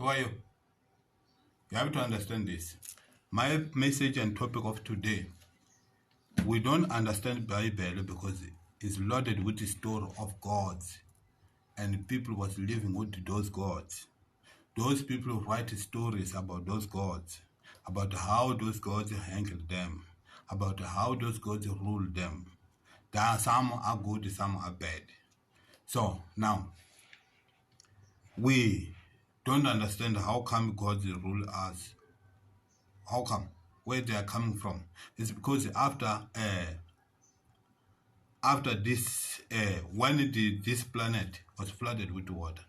Who are you? You have to understand this. My message and topic of today, we don't understand Bible because it's loaded with the story of gods and people was living with those gods. Those people write stories about those gods, about how those gods handled them, about how those gods ruled them. There are some are good, some are bad. So now, we don't understand how come gods rule us. How come? Where they are coming from? It's because after this, when this planet was flooded with water,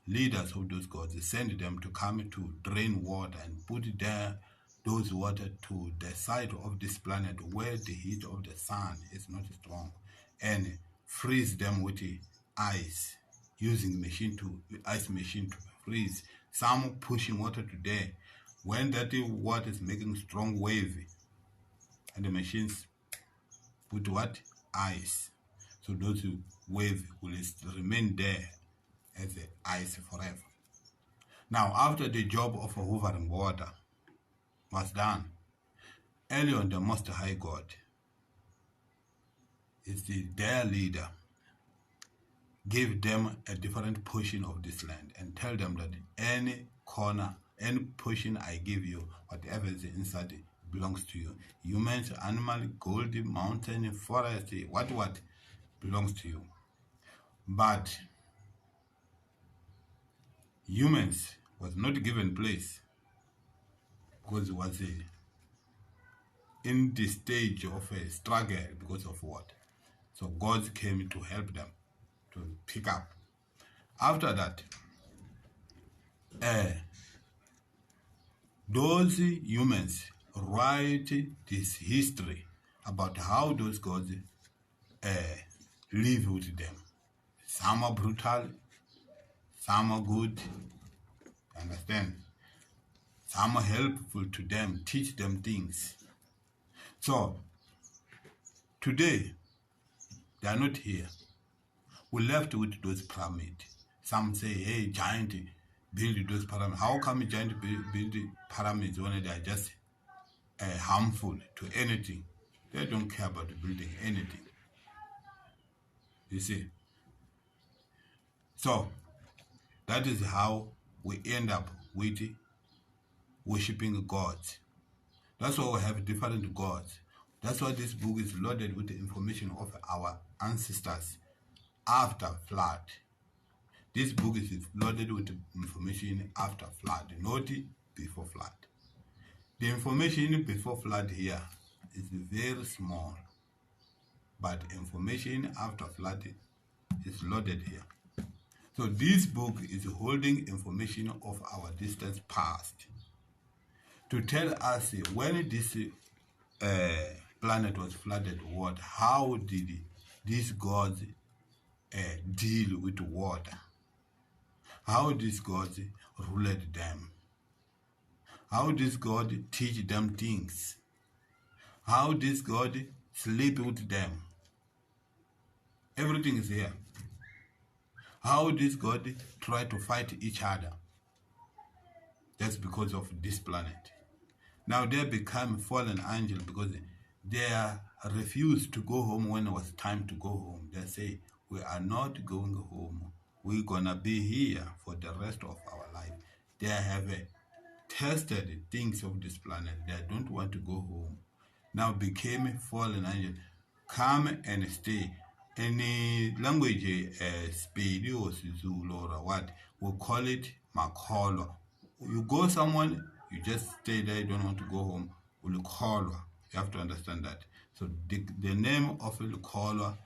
leaders of those gods sent them to come to drain water and put those water to the side of this planet where the heat of the sun is not strong, and freeze them with the ice, using ice machine to freeze. Some pushing water to there. When that water is making strong wave, and the machines put what? Ice. So those wave will remain there as the ice forever. Now, after the job of hoovering water was done, Elion, the Most High God, is their leader, gave them a different portion of this land and tell them that any corner, any portion I give you, whatever is inside it, belongs to you. Humans, animal, gold, mountain, forest, what belongs to you. But humans was not given place because it was in the stage of a struggle because of what? So God came to help them to pick up. After that, those humans write this history about how those gods live with them. Some are brutal, some are good, understand? Some are helpful to them, teach them things. So, today, they are not here. We left with those pyramids. Some say, hey, giant, build those pyramids. How come giant build pyramids when they are just harmful to anything? They don't care about building anything. You see? So, that is how we end up with worshipping gods. That's why we have different gods. That's why this book is loaded with the information of our ancestors after flood. This book is loaded with information after flood, not before flood. The information before flood here is very small, but information after flood is loaded here. So this book is holding information of our distant past to tell us when this planet was flooded with water, how did these gods deal with water? How these gods ruled them? How this God teach them things? How this God sleep with them? Everything is here. How this God try to fight each other? That's because of this planet. Now they become fallen angels because they refused to go home when it was time to go home. They say, we are not going home. We're gonna be here for the rest of our life. They have tested things of this planet. They don't want to go home. Now became fallen angels. Come and stay. Any language, Spedi or Zulu or what, we call it Makolo. You go someone, you just stay there, you don't want to go home. Ulukholwa. You have to understand that. So the name of Ulukholwa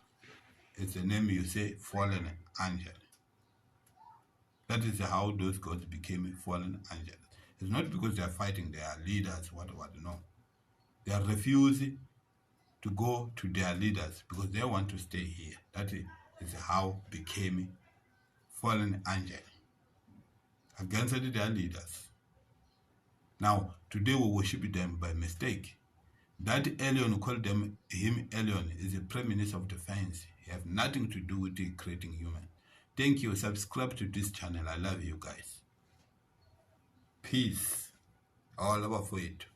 is the name you say fallen angel. That is how those gods became fallen angels. It's not because they are fighting their leaders, what, no. They are refusing to go to their leaders because they want to stay here. That is how became fallen angel against their leaders. Now, today we worship them by mistake. That Elion called him Elion is a Prime Minister of Defense. He have nothing to do with creating human. Thank you. Subscribe to this channel. I love you guys. peace all abafowethu